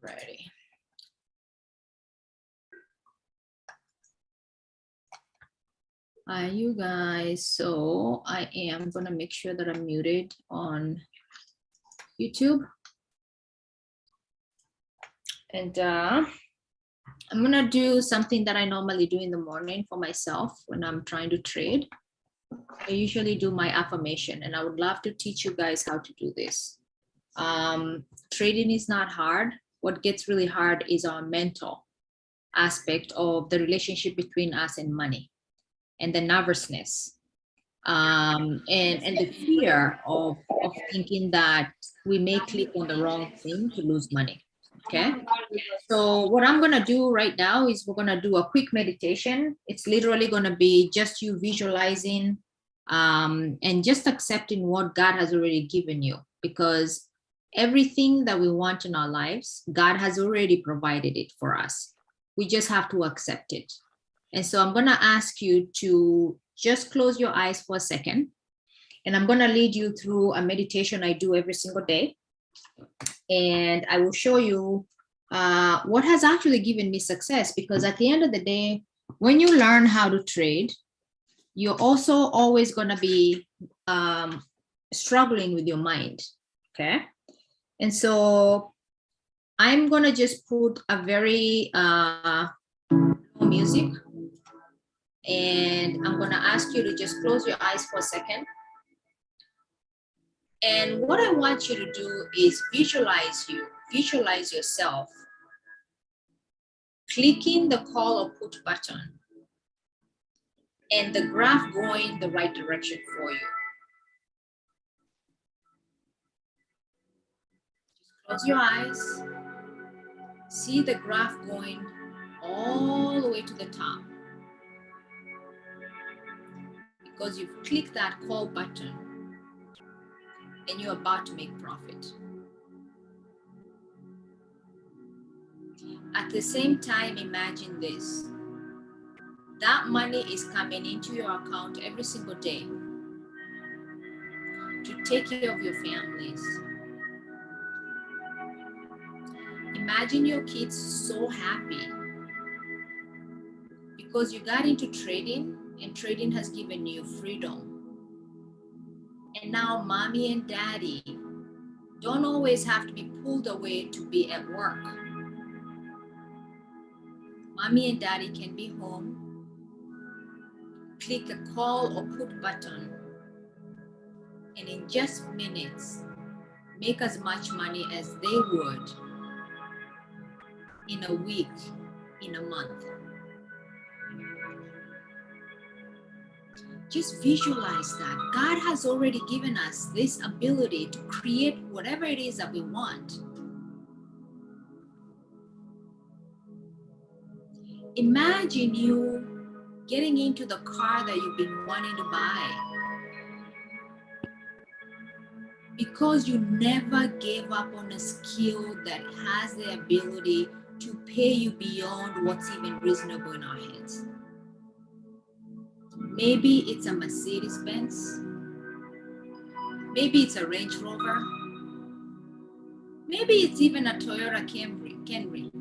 Alrighty. You guys, so I am gonna make sure that I'm muted on YouTube. And I'm gonna do something that I normally do in the morning for myself when I'm trying to trade. I usually do my affirmation, and I would love to teach you guys how to do this. Trading is not hard. What gets really hard is our mental aspect of the relationship between us and money, and the nervousness, and the fear of thinking that we may click on the wrong thing to lose money. Okay, so what I'm gonna do right now is we're gonna do a quick meditation. It's literally gonna be just you visualizing and just accepting what God has already given you, because everything that we want in our lives, God has already provided it for us. We just have to accept it. And so I'm gonna ask you to just close your eyes for a second, and I'm gonna lead you through a meditation I do every single day. And I will show you what has actually given me success, because at the end of the day, when you learn how to trade, you're also always going to be struggling with your mind. Okay. And so I'm going to just put a very music, and I'm going to ask you to just close your eyes for a second. And what I want you to do is visualize yourself clicking the call or put button and the graph going the right direction for you. Just close your eyes. See the graph going all the way to the top, because you've clicked that call button and you're about to make profit. At the same time, imagine this. That money is coming into your account every single day to take care of your families. Imagine your kids so happy because you got into trading, and trading has given you freedom. And now mommy and daddy don't always have to be pulled away to be at work. Mommy and daddy can be home, click a call or put button, and in just minutes, make as much money as they would in a week, in a month. Just visualize that. God has already given us this ability to create whatever it is that we want. Imagine you getting into the car that you've been wanting to buy because you never gave up on a skill that has the ability to pay you beyond what's even reasonable in our heads. Maybe it's a Mercedes-Benz. Maybe it's a Range Rover. Maybe it's even a Toyota Camry.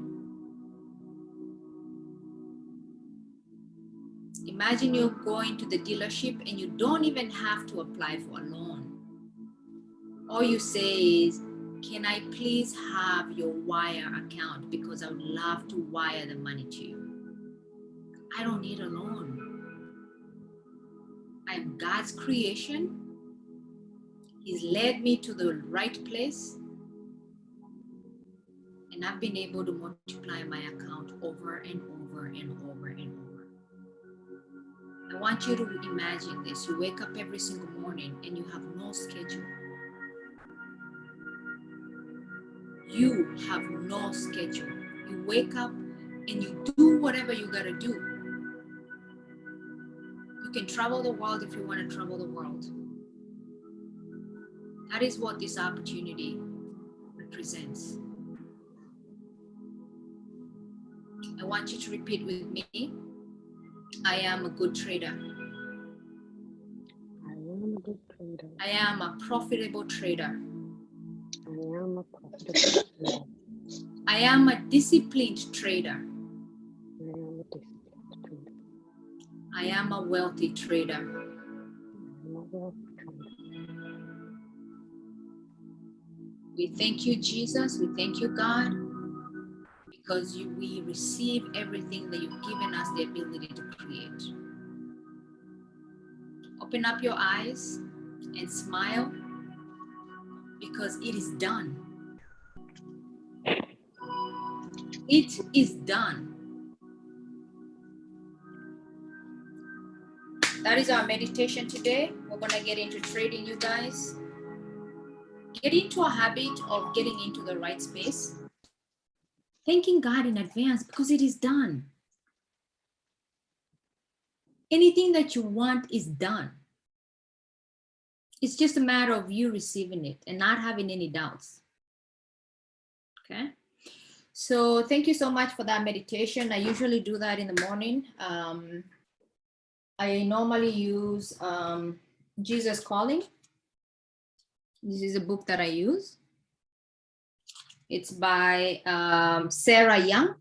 Imagine you're going to the dealership and you don't even have to apply for a loan. All you say is, can I please have your wire account, because I would love to wire the money to you. I don't need a loan. I'm God's creation. He's led me to the right place, and I've been able to multiply my account over and over and over and over. I want you to imagine this. You wake up every single morning and you have no schedule. You have no schedule. You wake up and you do whatever you gotta do. You can travel the world if you want to travel the world. That is what this opportunity represents. I want you to repeat with me. I am a good trader. I am a good trader. I am a profitable trader. I am a profitable trader. I am a disciplined trader. I am a disciplined trader. I am a wealthy trader. I am a wealthy trader. We thank you, Jesus. We thank you, God, because we receive everything that you've given us the ability to create. Open up your eyes and smile, because it is done. It is done. That is our meditation today. We're going to get into trading, you guys. Get into a habit of getting into the right space. Thanking God in advance because it is done. Anything that you want is done. It's just a matter of you receiving it and not having any doubts. Okay. So thank you so much for that meditation. I usually do that in the morning. I normally use Jesus Calling. This is a book that I use. It's by Sarah Young.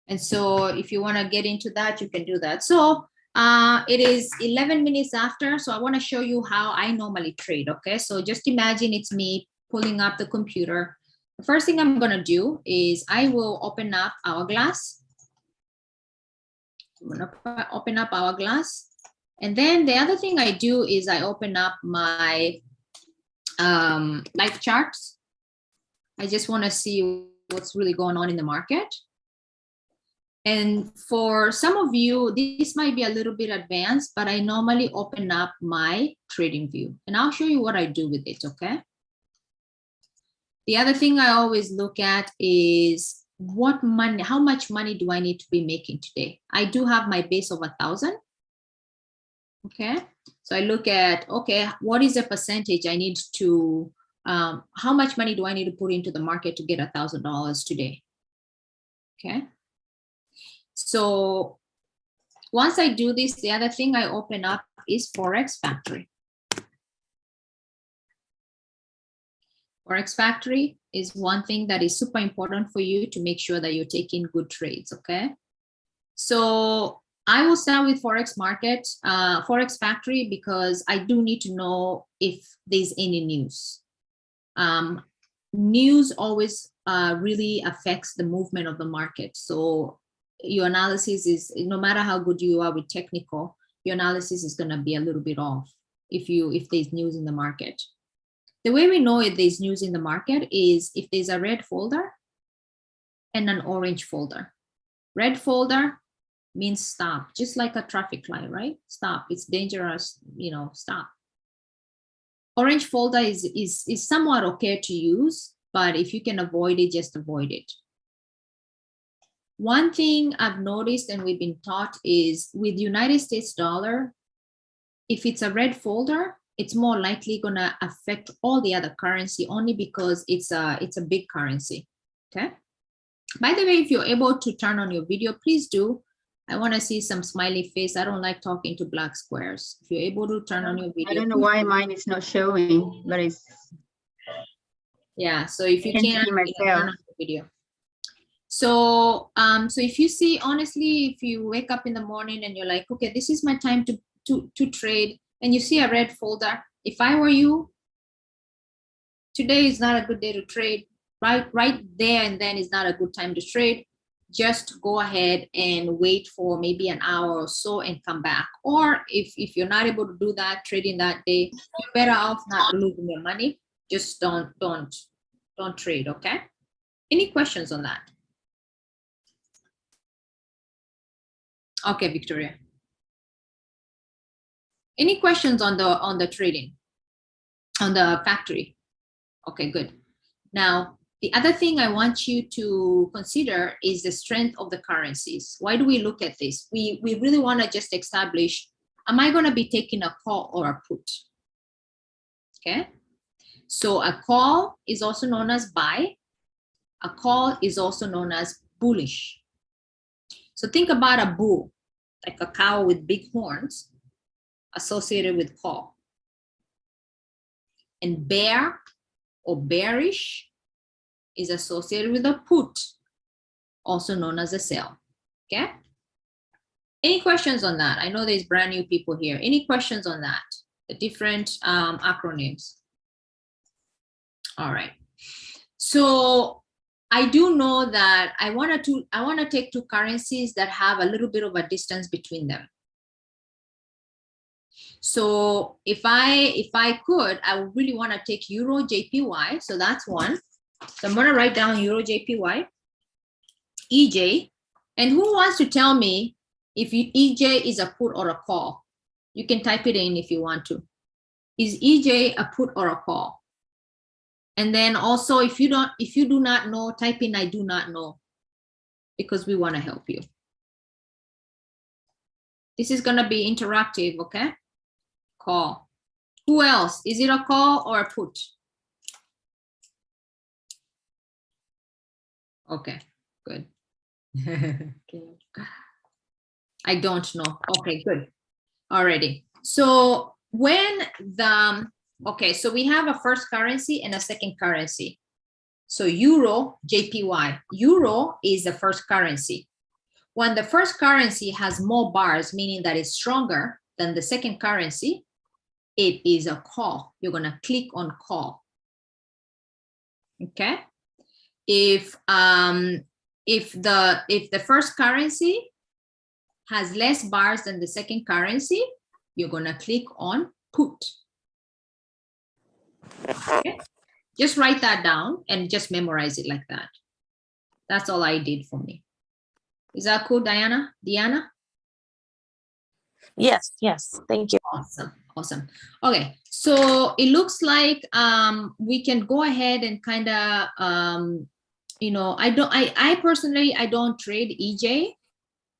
And so if you want to get into that, you can do that. So it is 11 minutes after. So I want to show you how I normally trade. Okay. So just imagine it's me pulling up the computer. The first thing I'm going to do is I will open up Hourglass. I'm going to open up Hourglass. And then the other thing I do is I open up my life charts. I just want to see what's really going on in the market. And for some of you, this might be a little bit advanced, but I normally open up my trading view and I'll show you what I do with it, okay? The other thing I always look at is how much money do I need to be making today? I do have my base of 1,000, okay? So I look at, okay, what is the percentage I need to, how much money do I need to put into the market to get $1,000 today, okay? So once I do this, the other thing I open up is Forex Factory. Forex Factory is one thing that is super important for you to make sure that you're taking good trades, okay? So I will start with Forex Market, Forex Factory, because I do need to know if there's any news. News always really affects the movement of the market. So your analysis is, no matter how good you are with technical, your analysis is going to be a little bit off if there's news in the market. The way we know if there's news in the market is if there's a red folder and an orange folder. Red folder means stop, just like a traffic light, right? Stop, it's dangerous, stop. Orange folder is somewhat okay to use, but if you can avoid it, just avoid it. One thing I've noticed and we've been taught is with United States dollar, if it's a red folder, it's more likely going to affect all the other currency only because it's a big currency, okay? By the way, if you're able to turn on your video, please do. I want to see some smiley face. I don't like talking to black squares. If you're able to turn on your video. I don't know why mine is not showing, but it's... Yeah, so if you can can, see myself. turn on the video. So, so if you see, honestly, if you wake up in the morning and you're like, okay, this is my time to trade, and you see a red folder, if I were you, today is not a good day to trade. Right there and then is not a good time to trade. Just go ahead and wait for maybe an hour or so and come back. Or if you're not able to do that, trading that day, you're better off not losing your money. Just don't trade, okay? Any questions on that? Okay, Victoria. Any questions on the trading, on the factory? Okay, good. Now, the other thing I want you to consider is the strength of the currencies. Why do we look at this? We really want to just establish, am I going to be taking a call or a put? Okay. So a call is also known as buy. A call is also known as bullish. So think about a bull, like a cow with big horns associated with call. And bear or bearish is associated with a put, also known as a sell. Okay? Any questions on that? I know there's brand new people here. Any questions on that? The different acronyms. All right. So I do know that I want to take two currencies that have a little bit of a distance between them. So if I could, I would really want to take Euro JPY. So that's one. So I'm going to write down Euro JPY, EJ. And who wants to tell me if EJ is a put or a call? You can type it in if you want to. Is EJ a put or a call? And then also, if you do not know, type in I do not know, because we want to help you. This is going to be interactive, okay? Call. Who else? Is it a call or a put? Okay, good. I don't know. Okay, good. Alrighty. So when the, okay, so we have a first currency and a second currency. So Euro, JPY. Euro is the first currency. When the first currency has more bars, meaning that it's stronger than the second currency, it is a call. You're gonna click on call. Okay. If the first currency has less bars than the second currency, you're gonna click on put. Okay. Just write that down and just memorize it like that. That's all I did for me. Is that cool, Diana? Yes, yes, thank you. Awesome, awesome. Okay, so it looks like we can go ahead and kind of you know, I personally I don't trade EJ,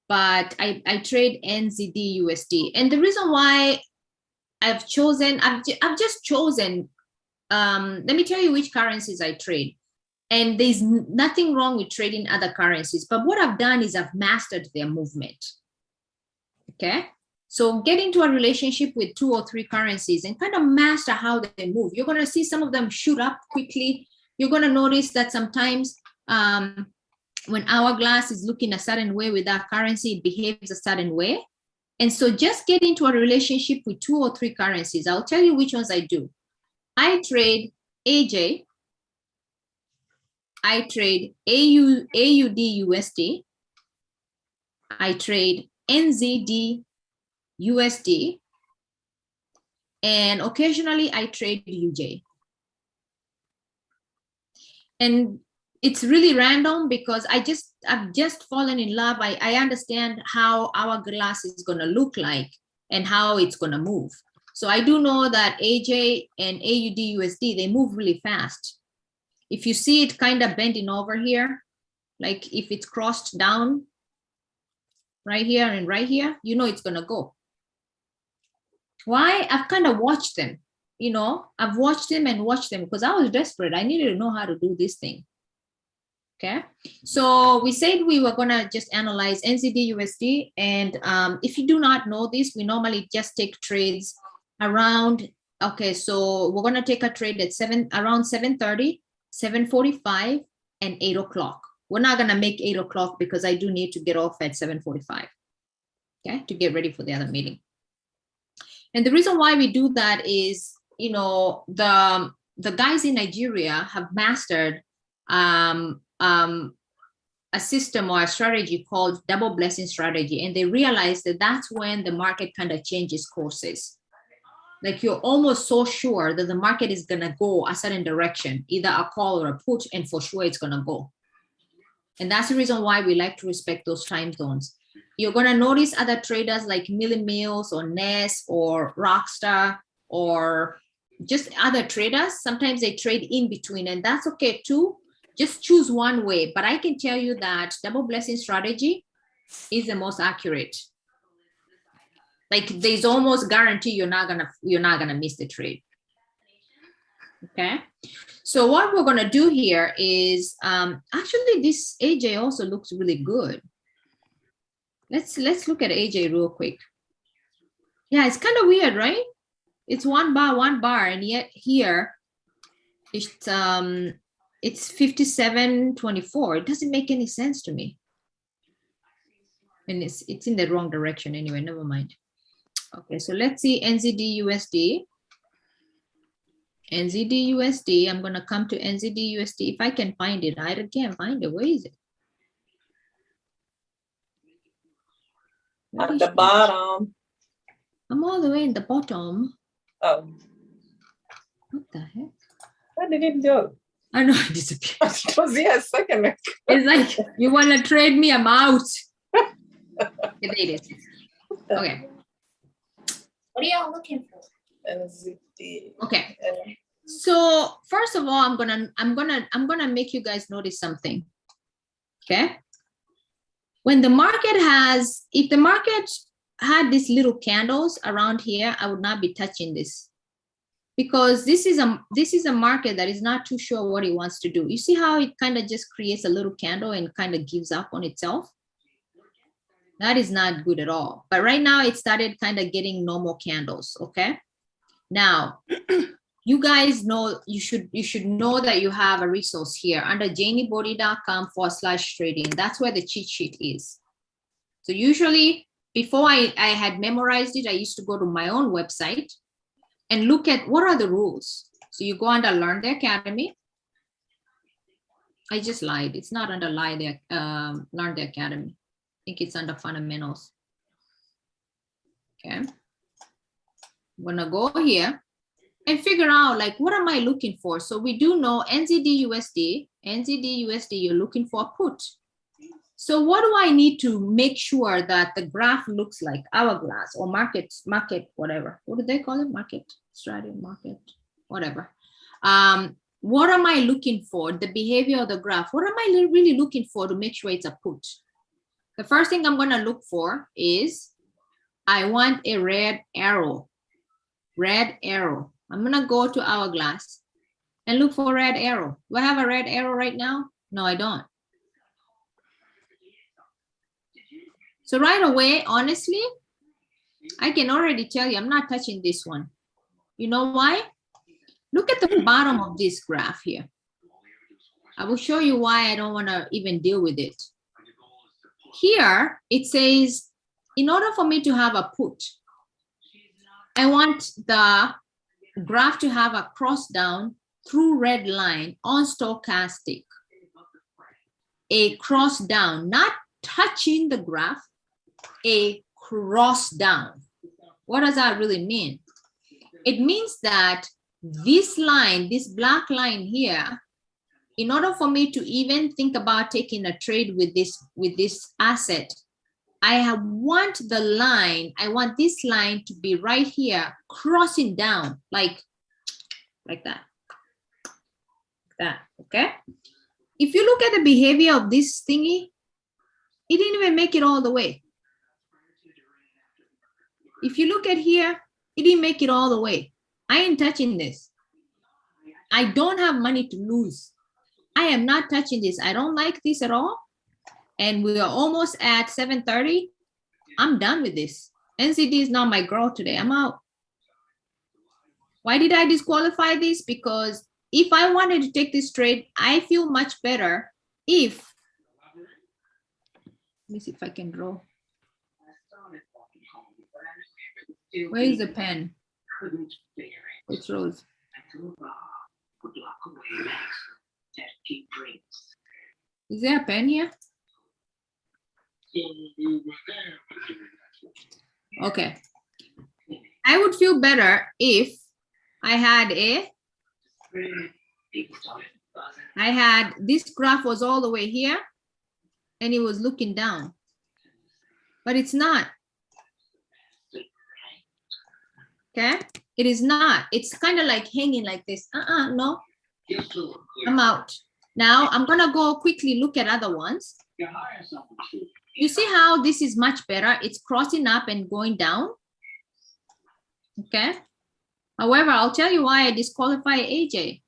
but I trade NZD USD. And the reason why I've just chosen, let me tell you which currencies I trade. And there's nothing wrong with trading other currencies, but what I've done is I've mastered their movement. Okay, so get into a relationship with 2 or 3 currencies and kind of master how they move. You're going to see some of them shoot up quickly. You're going to notice that sometimes when hourglass is looking a certain way with that currency, it behaves a certain way. And so just get into a relationship with 2 or 3 currencies. I'll tell you which ones I do. I trade AJ. I trade AUD USD. I trade NZD USD. And occasionally I trade UJ. And it's really random because I've just fallen in love. I understand how hourglass is going to look like and how it's going to move. So I do know that AJ and AUD USD, they move really fast. If you see it kind of bending over here, like if it's crossed down right here and right here, you know it's going to go. Why? I've kind of watched them, you know, I've watched them and watched them because I was desperate. I needed to know how to do this thing. Okay, so we said we were gonna just analyze NZD USD, and if you do not know this, we normally just take trades around. Okay, so we're gonna take a trade at around 7:30, 7:45, and 8 o'clock. We're not gonna make 8 o'clock because I do need to get off at 7:45. Okay, to get ready for the other meeting. And the reason why we do that is, you know, the guys in Nigeria have mastered a system or a strategy called double blessing strategy. And they realize that that's when the market kind of changes courses. Like you're almost so sure that the market is going to go a certain direction, either a call or a put, and for sure it's going to go. And that's the reason why we like to respect those time zones. You're going to notice other traders like Millie Mills or Ness or Rockstar or just other traders. Sometimes they trade in between, and that's okay too. Just choose one way, but I can tell you that double blessing strategy is the most accurate. Like there's almost guarantee you're not gonna miss the trade. Okay, so what we're gonna do here is actually this AJ also looks really good. Let's look at AJ real quick. Yeah, it's kind of weird, right? It's one bar, and yet here it's 57.24. It doesn't make any sense to me. And it's in the wrong direction anyway, never mind. Okay, so let's see NZD USD. NZD USD, I'm gonna come to NZD USD. If I can find it, I can't find it. Where is it? At the bottom. I'm all the way in the bottom. Oh, What the heck? where did it go? I know it disappeared. It was here a second ago. It's like, you wanna trade me, I'm out. There it is. Okay. What are y'all looking for? NZD. Okay. So first of all, I'm gonna make you guys notice something. Okay. When the market has, if the market had these little candles around here, I would not be touching this, because this is a market that is not too sure what it wants to do. You see how it kind of just creates a little candle and kind of gives up on itself? That is not good at all. But right now it started kind of getting normal candles. Okay. Now, you guys know, you should know that you have a resource here under janeybode.com/trading. That's where the cheat sheet is. So usually before I had memorized it, I used to go to my own website and look at what are the rules. So you go under Learn the Academy. I just lied. It's not under Learn the Academy. I think it's under Fundamentals. Okay. I'm gonna go here and figure out, like, what am I looking for? So we do know NZD USD, you're looking for a put. So what do I need to make sure that the graph looks like? Hourglass or market, whatever. What do they call it? Market strategy, market, whatever. What am I looking for? The behavior of the graph. What am I really looking for to make sure it's a put? The first thing I'm gonna look for is, I want a red arrow. Red arrow. I'm gonna go to Hourglass and look for a red arrow. Do I have a red arrow right now? No, I don't. So right away, honestly, I can already tell you I'm not touching this one. You know why? Look at the bottom of this graph here. I will show you why I don't want to even deal with it. Here, it says, in order for me to have a put, I want the graph to have a cross down through red line on stochastic. A cross down, not touching the graph, a cross down. What does that really mean? It means that this line, this black line here, in order for me to even think about taking a trade with this asset, I want the line, I want this line to be right here, crossing down, like that. Okay? If you look at the behavior of this thingy, it didn't even make it all the way. If you look at here, it didn't make it all the way. I ain't touching this. I don't have money to lose. I am not touching this. I don't like this at all. And we are almost at 7:30. I'm done with this. NCD is not my girl today. I'm out. Why did I disqualify this? Because if I wanted to take this trade, I feel much better if, let me see if I can draw. Where is the pen? It's Rose. Is there a pen here? Okay. I would feel better if I had this graph was all the way here and it was looking down, but it's not. Okay, it is not. It's kind of like hanging like this. No, I'm out. Now I'm gonna go quickly look at other ones. You see how this is much better? It's crossing up and going down. Okay. However, I'll tell you why I disqualify AJ.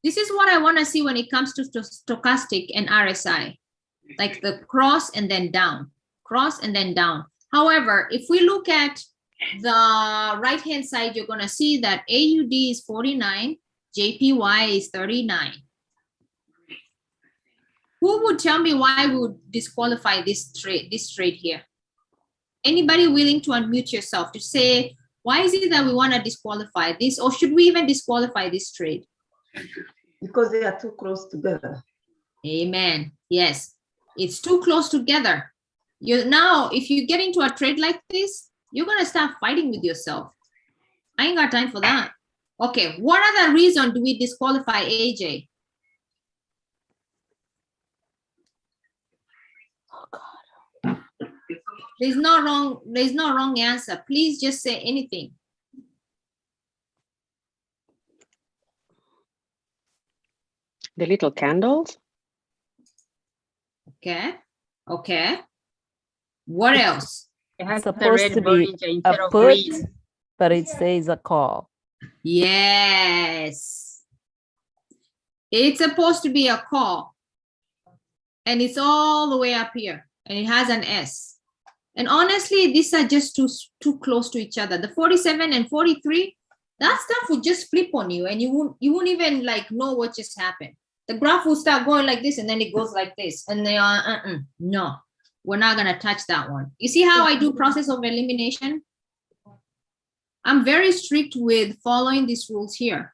This is what I want to see when it comes to stochastic and RSI. like the cross and then down, cross and then down. However, if we look at the right hand side, you're going to see that AUD is 49, JPY is 39. Who would tell me why we would disqualify this trade here? Anybody willing to unmute yourself to say, why is it that we want to disqualify this, or should we even disqualify this trade? Because they are too close together. Amen. Yes, it's too close together. Now, if you get into a trade like this, you're going to start fighting with yourself. I ain't got time for that. Okay, what other reason do we disqualify AJ? There's no wrong answer. Please just say anything. The little candles. Okay. Okay. What else? It has the Supposed red to be Bollinger instead a of put, green. but it says a call. Yes. It's supposed to be a call. And it's all the way up here. And it has an S. And honestly, these are just too close to each other. The 47 and 43, that stuff would just flip on you and you won't even like know what just happened. The graph will start going like this and then it goes like this. And they are, no, we're not gonna touch that one. You see how I do process of elimination? I'm very strict with following these rules here.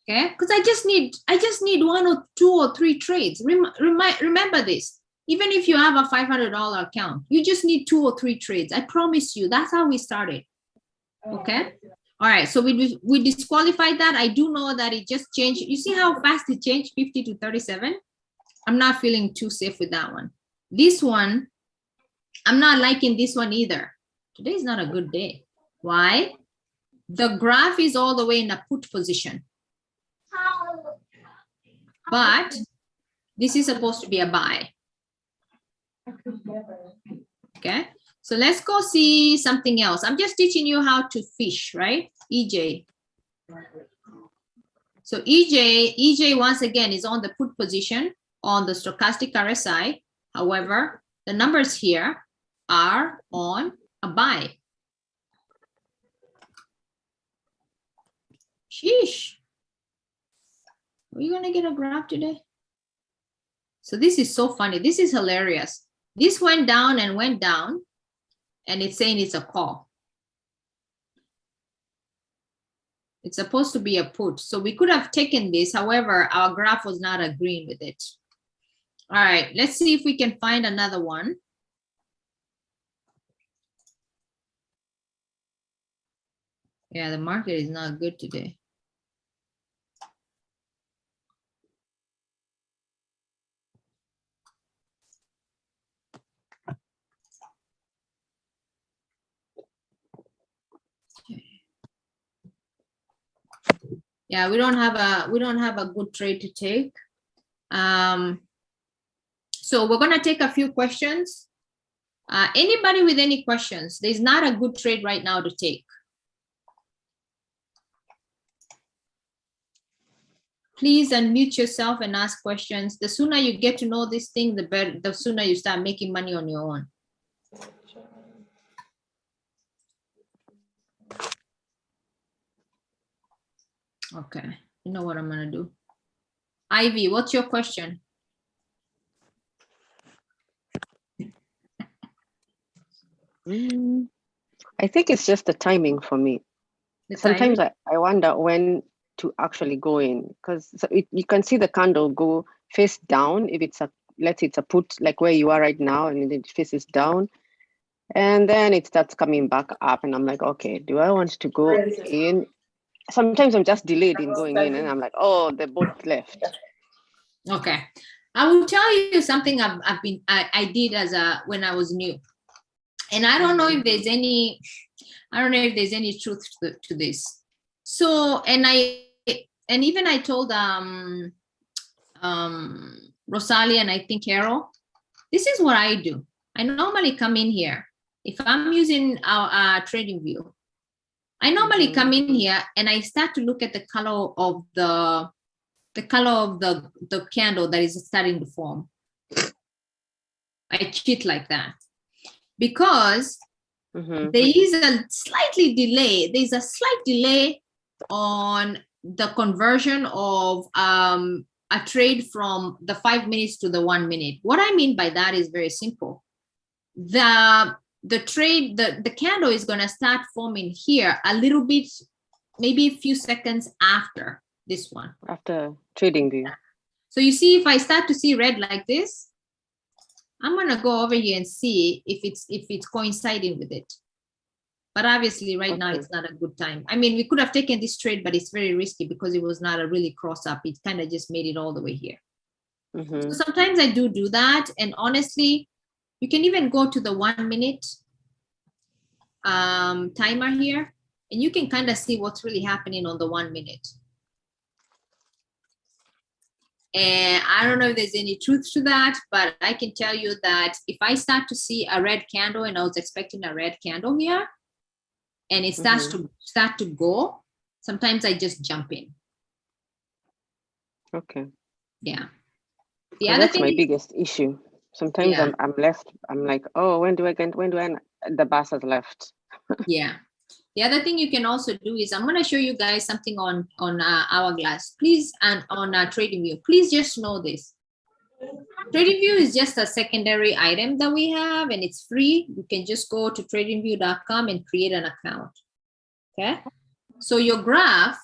Okay, because I just need 1 or 2 or 3 trades. Remember this. Even if you have a $500 account, you just need 2 or 3 trades. I promise you, that's how we started. Okay. All right. So we disqualified that. I do know that it just changed. You see how fast it changed 50 to 37? I'm not feeling too safe with that one. This one, I'm not liking this one either. Today is not a good day. Why? The graph is all the way in a put position. But this is supposed to be a buy. Okay, so let's go see something else. I'm just teaching you how to fish, right? EJ. So EJ once again is on the put position on the stochastic RSI. However, the numbers here are on a buy. Sheesh. Are you gonna get a graph today? So this is so funny. This is hilarious. This went down and went down, and it's saying it's a call. It's supposed to be a put. So we could have taken this. However, our graph was not agreeing with it. All right, let's see if we can find another one. Yeah, the market is not good today. Yeah, we don't have a good trade to take. So we're gonna take a few questions. Anybody with any questions? There's not a good trade right now to take. Please unmute yourself and ask questions. The sooner you get to know this thing, the better. The sooner you start making money on your own. Okay, you know what I'm gonna do. Ivy, what's your question? I think it's just the timing for me. Sometimes I wonder when to actually go in, because you can see the candle go face down if it's a, let's say it's a put like where you are right now, and it faces down, and then it starts coming back up, and I'm like, okay, do I want to go in? Sometimes I'm just delayed in going in, and I'm like, oh, they both left. Okay, I will tell you something I did when I was new, and I don't know if there's any truth to this. So, and even I told Rosalie and I think Carol, this is what I do. I normally come in here. If I'm using our trading view, I normally come in here and I start to look at the color of the the color of the candle that is starting to form. I cheat like that because Mhm. there is a slightly delay. There's a slight delay on the conversion of a trade from the 5 minutes to the 1 minute. What I mean by that is very simple. The trade, the candle is going to start forming here a little bit, maybe a few seconds after this one. After trading view. So you see, if I start to see red like this, I'm going to go over here and see if it's coinciding with it. But obviously right now Okay. it's not a good time. I mean, we could have taken this trade, but it's very risky because it was not a really cross up. It kind of just made it all the way here. Mhm. So sometimes I do that. And honestly, you can even go to the 1 minute timer here, and you can kind of see what's really happening on the 1 minute. And I don't know if there's any truth to that, but I can tell you that if I start to see a red candle and I was expecting a red candle here, and it starts to go, sometimes I just jump in. Okay. Yeah. The 'Cause other that's thing my is, biggest issue. Sometimes Yeah. I'm left. I'm like, oh, when do I get? When do I? The bus has left. yeah. The other thing you can also do is I'm going to show you guys something on Hourglass, please, and on TradingView. Please just know this. TradingView is just a secondary item that we have, and it's free. You can just go to tradingview.com and create an account. Okay. So your graph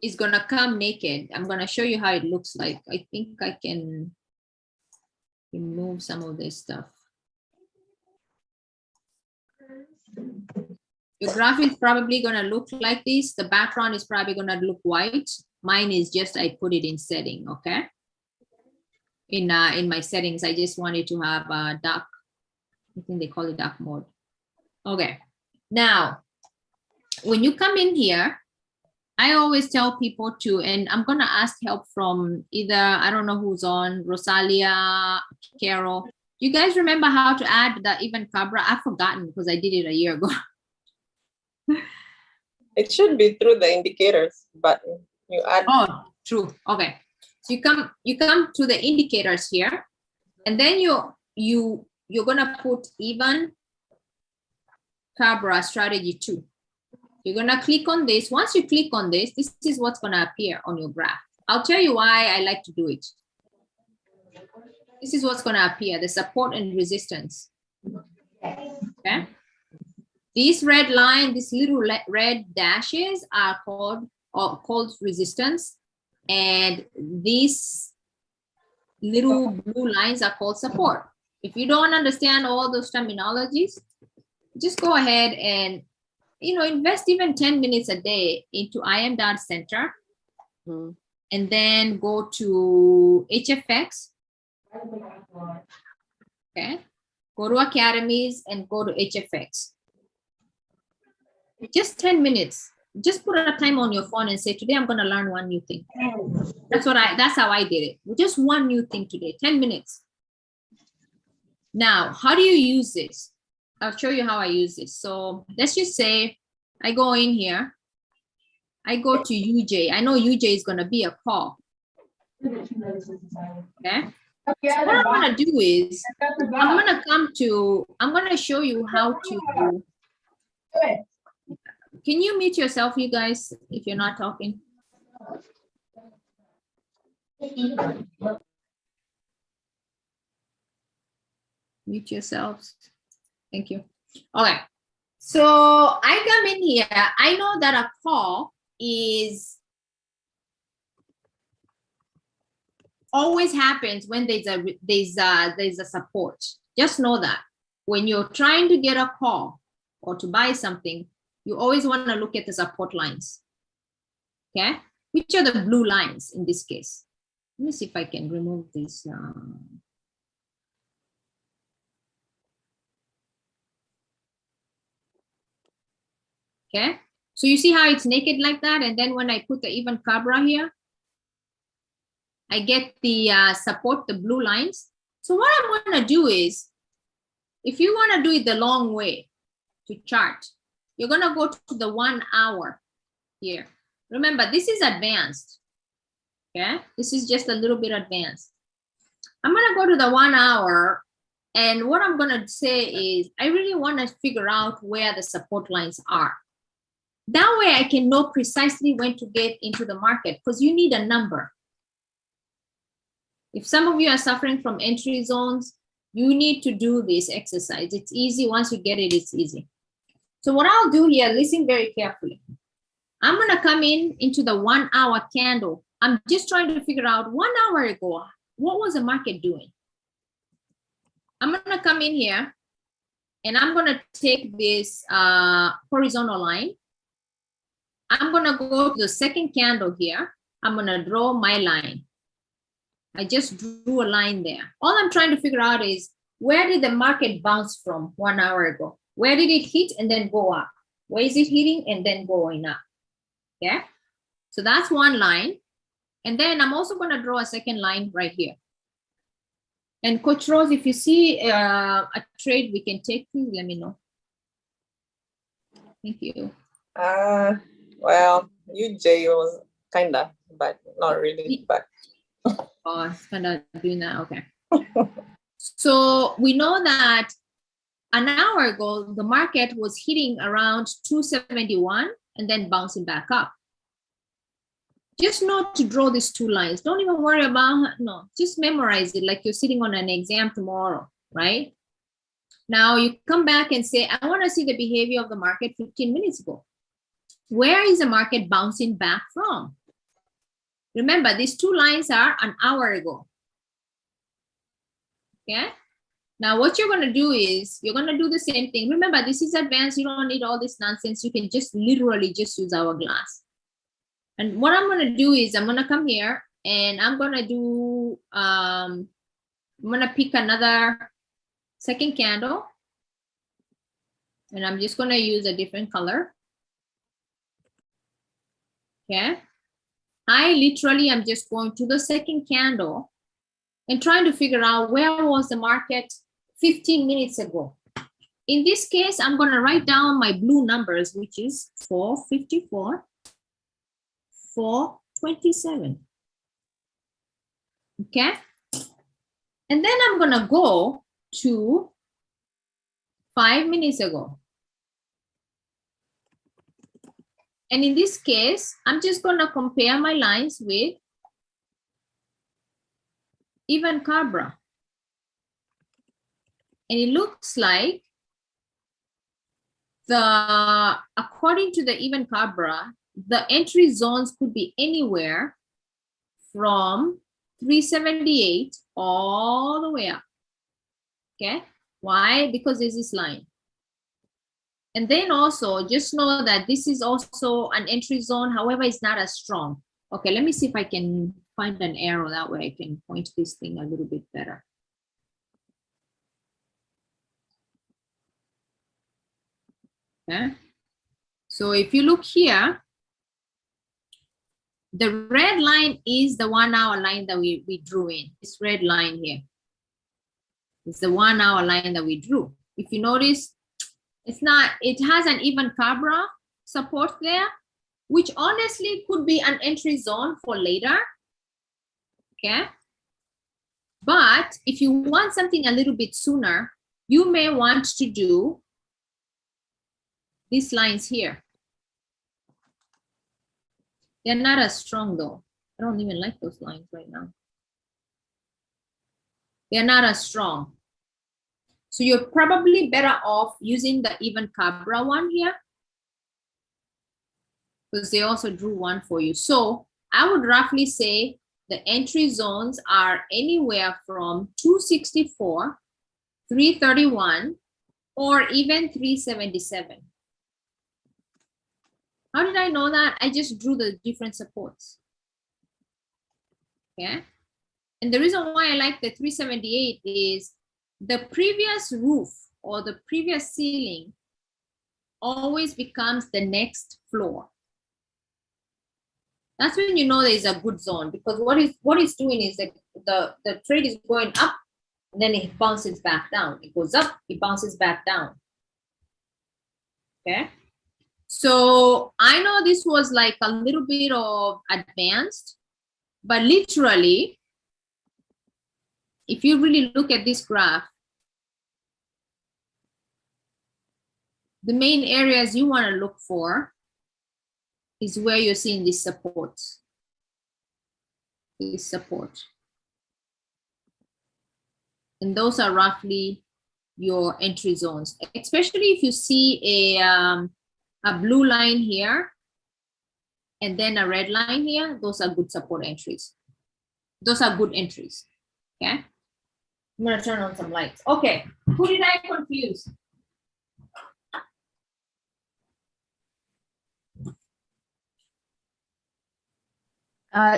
is going to come naked. I'm going to show you how it looks like. I think I can remove some of this stuff. Your graph is probably going to look like this. The background is probably going to look white. Mine is just, I put it in setting, okay? In my settings, I just wanted to have a dark, I think they call it dark mode. Okay, now, when you come in here, I always tell people to, and I'm going to ask help from either, I don't know who's on, Rosalia, Carol. Do you guys remember how to add the even Cabra? I've forgotten because I did it a year ago. It should be through the indicators button. You add. Oh, true. Okay. So you come to the indicators here, and then you're gonna put even Cabra strategy 2. You're gonna click on this. Once you click on this, this is what's gonna appear on your graph. I'll tell you why I like to do it. This is what's gonna appear, the support and resistance. Okay. These red line, these little red dashes are called resistance. And these little blue lines are called support. If you don't understand all those terminologies, just go ahead and, invest even 10 minutes a day into IM.Center, and then go to HFX. Okay. Go to Academies and go to HFX. Just 10 minutes. Just put a time on your phone and say, today I'm going to learn one new thing. That's how I did it. Just one new thing today, 10 minutes. Now, how do you use this? I'll show you how I use this. So let's just say I go in here. I go to UJ. I know UJ is going to be a call. Okay. So what I'm going to do is I'm going to show you how to. Can you mute yourself, you guys, if you're not talking? Mute yourselves. Thank you. Okay. So I come in here. I know that a call is always happens when there's a support. Just know that when you're trying to get a call or to buy something, you always want to look at the support lines. Okay, which are the blue lines in this case? Let me see if I can remove this. Okay, so you see how it's naked like that, and then when I put the even Cabra here, I get the support, the blue lines. So what I'm going to do is, if you want to do it the long way to chart, you're going to go to the 1 hour here. Remember, this is advanced. Okay, this is just a little bit advanced. I'm gonna go to the 1 hour, and what I'm gonna say is I really want to figure out where the support lines are. That way I can know precisely when to get into the market, because you need a number. If some of you are suffering from entry zones, you need to do this exercise. It's easy. Once you get it, it's easy. So what I'll do here, listen very carefully. I'm going to come into the 1 hour candle. I'm just trying to figure out 1 hour ago, what was the market doing? I'm going to come in here and I'm going to take this horizontal line. I'm going to go to the second candle here. I'm going to draw my line. I just drew a line there. All I'm trying to figure out is, where did the market bounce from 1 hour ago? Where did it hit and then go up? Where is it hitting and then going up? Yeah. So that's one line. And then I'm also going to draw a second line right here. And Coach Rose, if you see a trade we can take, please let me know. Thank you. Well, UJ was kinda, but not really. But oh, it's kind of doing that. Okay. So we know that an hour ago the market was hitting around 271 and then bouncing back up. Just know to draw these two lines. Don't even worry about, no, just memorize it like you're sitting on an exam tomorrow, right? Now you come back and say, I want to see the behavior of the market 15 minutes ago. Where is the market bouncing back from? Remember, these two lines are an hour ago. Okay. Now what you're going to do is you're going to do the same thing. Remember, this is advanced. You don't need all this nonsense. You can just literally just use hourglass. And what I'm going to do is I'm going to come here and I'm going to do, I'm going to pick another second candle. And I'm just going to use a different color. Okay. I literally am just going to the second candle and trying to figure out where was the market 15 minutes ago. In this case, I'm going to write down my blue numbers, which is 454, 427. Okay. And then I'm going to go to 5 minutes ago. And in this case, I'm just going to compare my lines with even Cabra. And it looks like according to the even Cabra, the entry zones could be anywhere from 378 all the way up. Okay. Why? Because there's this line. And then also just know that this is also an entry zone. However, it's not as strong. Okay, let me see if I can find an arrow. That way I can point this thing a little bit better. Okay. So if you look here, the red line is the 1 hour line that we drew in. This red line here. It's the 1 hour line that we drew. If you notice, it's not, it has an even Cabra support there, which honestly could be an entry zone for later. Okay. But if you want something a little bit sooner, you may want to do these lines here. They're not as strong though. I don't even like those lines right now. They're not as strong. So you're probably better off using the even Cabra one here, because they also drew one for you. So I would roughly say the entry zones are anywhere from 264, 331, or even 377. How did I know that? I just drew the different supports. Okay. And the reason why I like the 378 is the previous roof or the previous ceiling always becomes the next floor. That's when you know there is a good zone, because what it's doing is that the trade is going up and then it bounces back down. It goes up, it bounces back down. Okay. So I know this was like a little bit of advanced, But literally, if you really look at this graph, the main areas you want to look for is where you're seeing these supports. This support. And those are roughly your entry zones, especially if you see a blue line here and then a red line here. Those are good support entries. Those are good entries. Okay. I'm going to turn on some lights. Okay. Who did I confuse?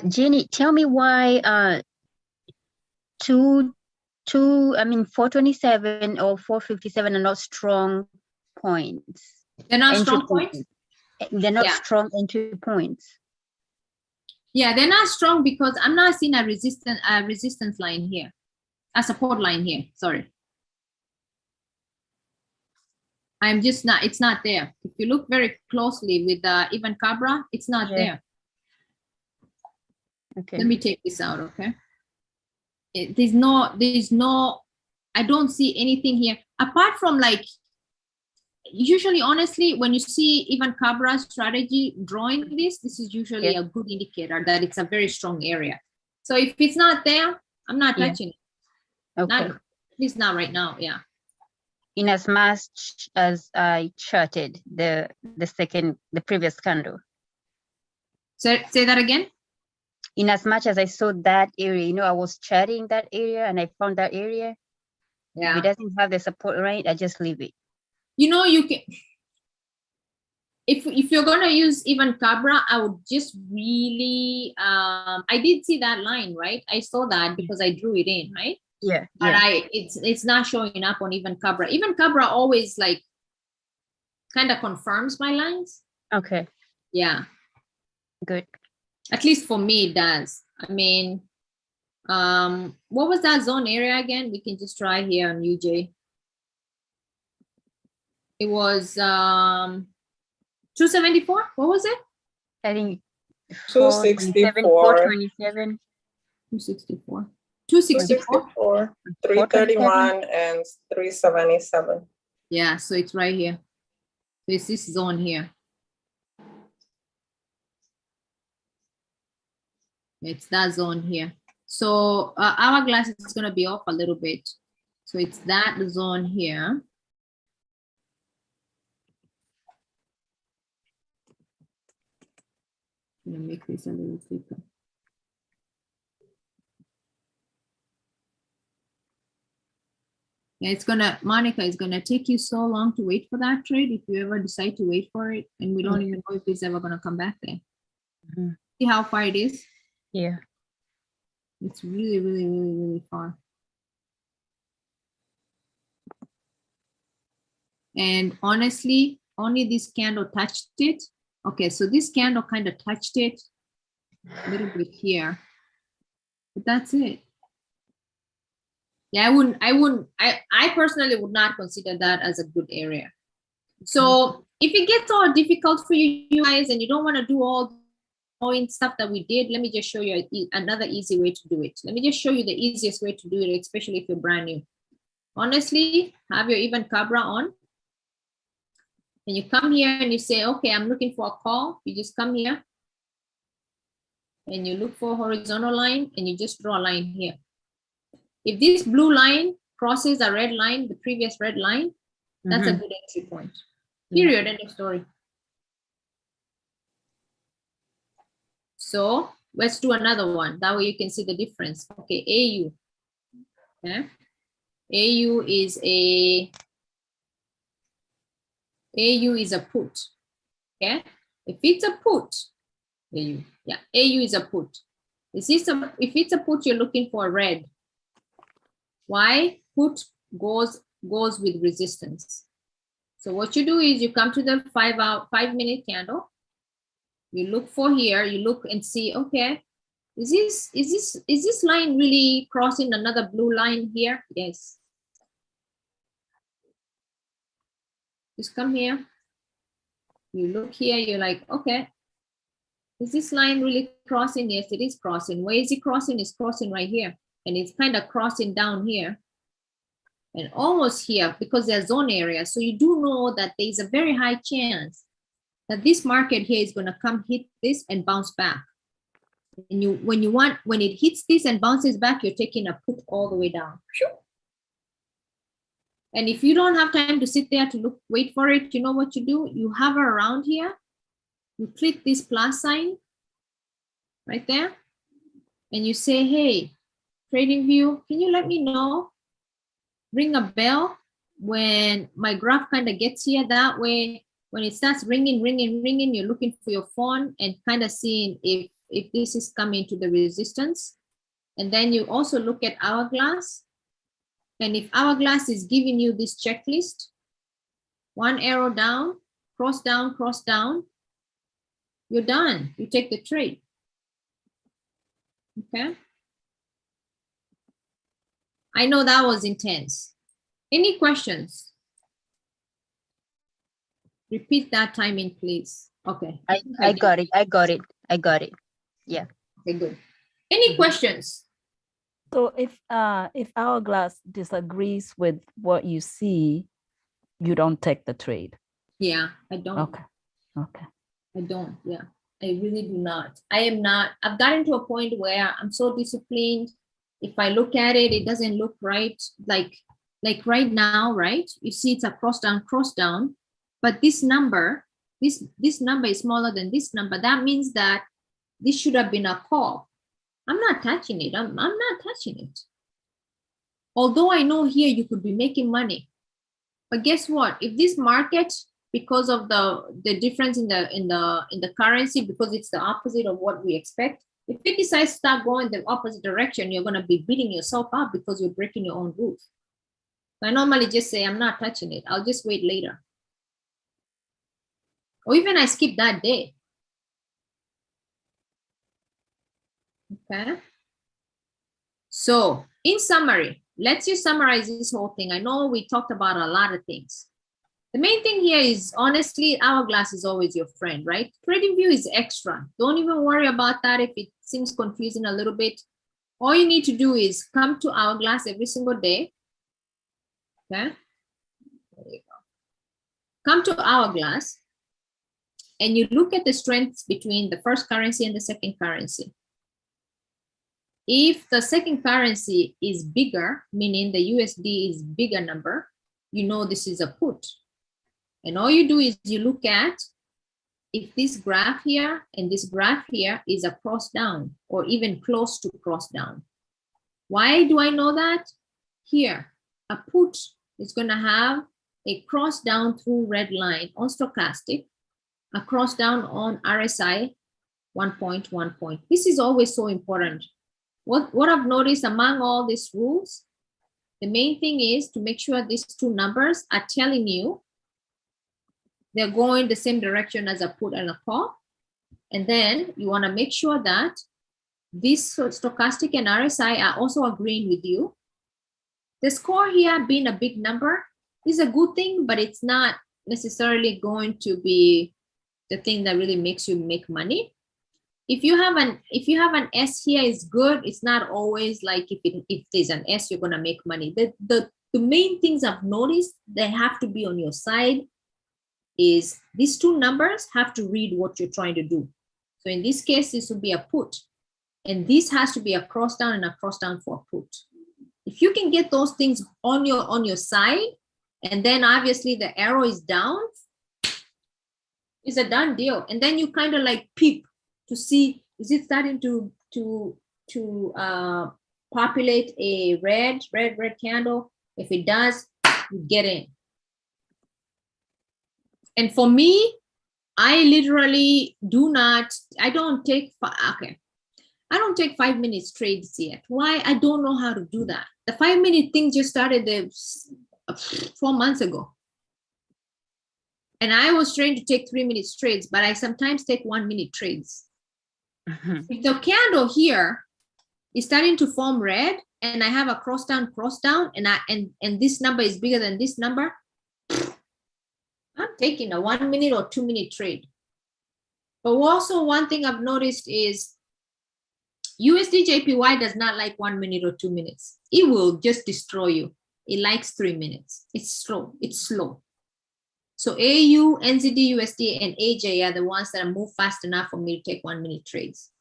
Jenny, tell me why 427 or 457 are not strong points. They're not Entry strong points? They're not Yeah. strong entry points. Yeah, they're not strong because I'm not seeing a resistance line here, a support line here. Sorry. I'm just not, it's not there. If you look very closely with even Cabra, it's not there. Okay. Let me take this out, okay? There's no, I don't see anything here apart from like, usually, honestly, when you see even Cabra strategy drawing this is usually a good indicator that it's a very strong area. So if it's not there, I'm not touching it. Okay. Not, at least not right now, yeah. In as much as I charted the previous candle. Say that again. In as much as I saw that area, I was charting that area and I found that area. Yeah. If it doesn't have the support right, I just leave it. You can, if you're gonna use even Cabra, I would just really, I did see that line, right? I saw that because I drew it in, right? Yeah. But it's not showing up on even Cabra. Even Cabra always like kind of confirms my lines. Okay. Yeah. Good. At least for me, it does. I mean, what was that zone area again? We can just try here on UJ. It was 274. What was it? I think 264. 427. 264. 264. 331 and 377. Yeah, so it's right here. So it's this zone here. It's that zone here. So hourglass is going to be off a little bit. So it's that zone here. I'm going to make this a little quicker. Yeah, Monica, it's gonna take you so long to wait for that trade if you ever decide to wait for it, and we don't even know if it's ever gonna come back there. Mm-hmm. See how far it is? Yeah. It's really, really, really, really far. And honestly, only this candle touched it. Okay, so this candle kind of touched it a little bit here, but that's it. Yeah, I personally would not consider that as a good area. So if it gets all difficult for you guys and you don't want to do all the stuff that we did, let me just show you another easy way to do it. Let me just show you the easiest way to do it, especially if you're brand new. Honestly, have your even Cabra on. And you come here and you say, okay, I'm looking for a call. You just come here and you look for a horizontal line and you just draw a line here. If this blue line crosses a red line, the previous red line, that's a good entry point. Period, end of story. So let's do another one. That way you can see the difference. Okay, AU. Okay. AU is a put. Okay. If it's a put, AU. Yeah, AU is a put. If it's a put, you're looking for a red. Why? Put goes with resistance. So what you do is you come to the 5 minute candle. You look for here, you look and see, okay, is this line really crossing another blue line here? Yes. Just come here. You look here, you're like, okay, Is this line really crossing? Yes, it is crossing. Where is it crossing? It's crossing right here. And it's kind of crossing down here and almost here because they're zone areas. So you do know that there's a very high chance that this market here is going to come hit this and bounce back. And when it hits this and bounces back, you're taking a put all the way down. And if you don't have time to sit there to wait for it, you know what you do? You hover around here, you click this plus sign right there, and you say, hey, TradingView, can you let me know? Ring a bell when my graph kind of gets here. That way, when it starts ringing, you're looking for your phone and kind of seeing if this is coming to the resistance. And then you also look at hourglass. And if hourglass is giving you this checklist, one arrow down, cross down, you're done. You take the trade. Okay. I know that was intense. Any questions? Repeat that timing, please. Okay. I got it. Yeah. Okay, good. Any questions? So if Hourglass disagrees with what you see, you don't take the trade. Yeah, I don't. Okay. I don't. Yeah, I really do not. I am not. I've gotten to a point where I'm so disciplined. If I look at it, it doesn't look right. Like right now, right? You see it's a cross down. But this number, this number is smaller than this number. That means that this should have been a call. I'm not touching it. I'm not touching it. Although I know here you could be making money. But guess what? If this market, because of the difference in the currency, because it's the opposite of what we expect, if it decides to start going the opposite direction, you're going to be beating yourself up because you're breaking your own rules. So I normally just say, I'm not touching it. I'll just wait later. Or even I skip that day. Okay. So in summary, let's just summarize this whole thing. I know we talked about a lot of things. The main thing here is, honestly, Hourglass is always your friend, right? TradingView is extra. Don't even worry about that if it seems confusing a little bit. All you need to do is come to Hourglass every single day. Okay. There you go. Come to Hourglass and you look at the strengths between the first currency and the second currency. If the second currency is bigger, meaning the USD is bigger number, you know this is a put. And all you do is you look at if this graph here and this graph here is a cross down or even close to cross down. Why do I know that? Here, a put is going to have a cross down through red line on stochastic, a cross down on RSI 1 point. This is always so important. What I've noticed among all these rules, the main thing is to make sure these two numbers are telling you they're going the same direction as a put and a call. And then you want to make sure that this stochastic and RSI are also agreeing with you. The score here being a big number is a good thing, but it's not necessarily going to be the thing that really makes you make money. If you have an S here is good. It's not always like if there's an S, you're gonna make money. The main things I've noticed that have to be on your side is these two numbers have to read what you're trying to do. So in this case, this would be a put. And this has to be a cross down and a cross down for a put. If you can get those things on your side, and then obviously the arrow is down, it's a done deal. And then you kind of like peep to see, is it starting to populate a red candle? If it does, you get in. And for me, I literally I don't take 5 minutes trades yet. Why? I don't know how to do that. The 5 minute thing just started 4 months ago. And I was trained to take 3 minute trades, but I sometimes take 1 minute trades. Mm-hmm. If the candle here is starting to form red and I have a cross down, and this number is bigger than this number, I'm taking a 1 minute or 2 minute trade. But also one thing I've noticed is USD JPY does not like 1 minute or 2 minutes. It will just destroy you. It likes 3 minutes. It's slow. It's slow. So AU, NZD, USD, and AJ are the ones that move fast enough for me to take 1 minute trades.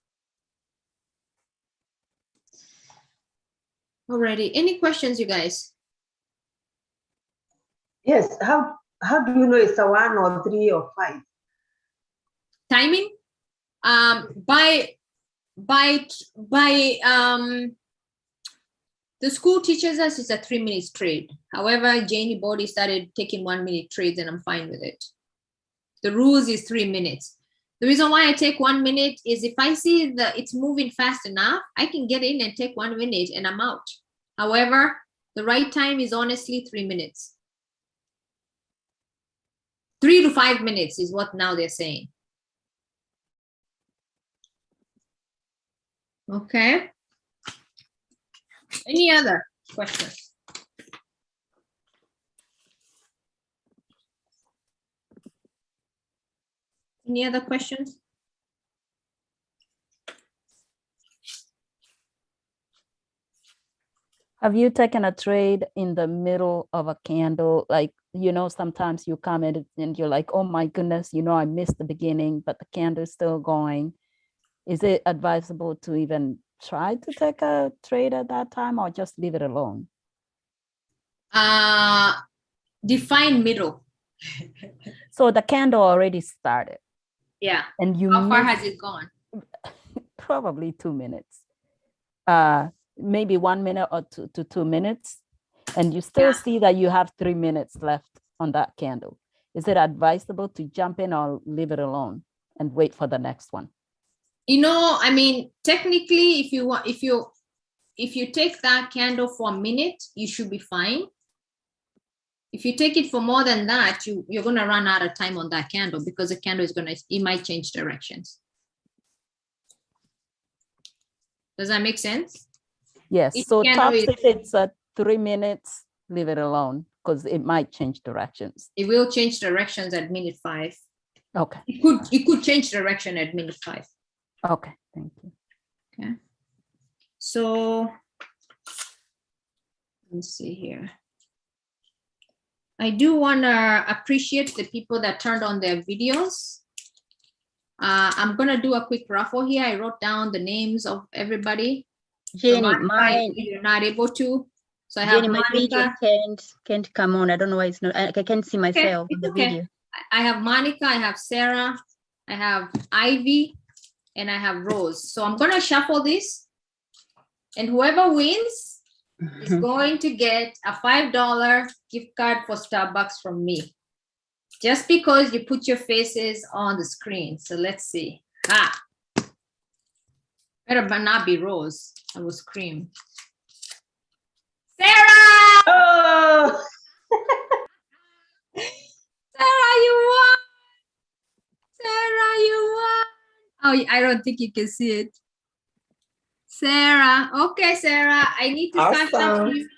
Alrighty, any questions, you guys? Yes, how do you know it's a 1 or 3 or 5? Timing? The school teaches us it's a 3 minutes trade. However, Janey Bode started taking 1 minute trades and I'm fine with it. The rules is 3 minutes. The reason why I take 1 minute is if I see that it's moving fast enough, I can get in and take 1 minute and I'm out. However, the right time is honestly 3 minutes. 3 to 5 minutes is what now they're saying. Okay. Any other questions? Any other questions? Have you taken a trade in the middle of a candle? Like, you know, sometimes you come in and you're like, oh my goodness, you know, I missed the beginning, but the candle is still going. Is it advisable to even try to take a trade at that time or just leave it alone? Define middle. So the candle already started. Yeah. And you How far missed has it gone? probably 2 minutes. Maybe 1 minute or 2 minutes. And you still see that you have 3 minutes left on that candle. Is it advisable to jump in or leave it alone and wait for the next one? You know, I mean, technically, if you take that candle for a minute, you should be fine. If you take it for more than that, you're gonna run out of time on that candle because the candle is it might change directions. Does that make sense? Yes. Each So candle tops, is- if it's 3 minutes, leave it alone because it might change directions. It will change directions at minute 5. Okay. It could change direction at minute 5. Okay. Thank you. Okay. So let's see here. I do want to appreciate the people that turned on their videos. I'm going to do a quick raffle here. I wrote down the names of everybody. Jenny, So you're not able to. So I Jenny, have my video Monica. can't come on. I don't know why it's not. I can't see myself in It's the okay. video. I have Monica, I have Sarah, I have Ivy, and I have Rose. So I'm going to shuffle this. And whoever wins is going to get a $5 gift card for Starbucks from me. Just because you put your faces on the screen. So let's see. Better but not be Rose. I will scream. Sarah! Oh, Sarah, you won! Sarah, you won! Oh, I don't think you can see it. Sarah. Okay, Sarah. I need to catch up Awesome. with you.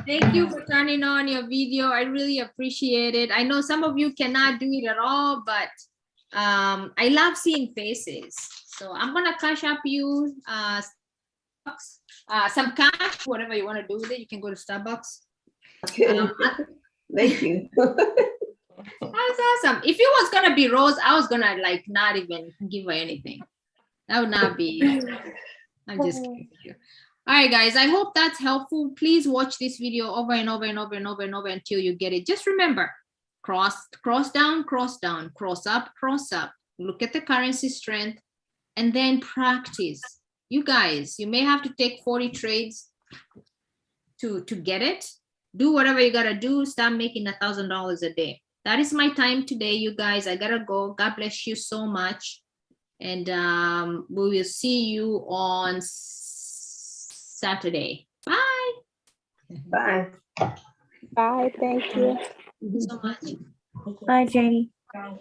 Thank you for turning on your video. I really appreciate it. I know some of you cannot do it at all, but I love seeing faces. So I'm gonna cash up you some cash, whatever you want to do with it. You can go to Starbucks. okay. Thank you. That's awesome. If it was gonna be Rose, I was gonna like not even give her anything. That would not be. I'm just kidding you. All right, guys. I hope that's helpful. Please watch this video over and over and over and over and over until you get it. Just remember, cross down, cross up, cross up. Look at the currency strength, and then practice. You guys, you may have to take 40 trades to get it. Do whatever you gotta do. Start making $1,000 a day. That is my time today, you guys. I gotta go. God bless you so much. And we will see you on Saturday. Bye. Bye. Bye. Thank you. Thank you so much. Bye, Janey. Bye.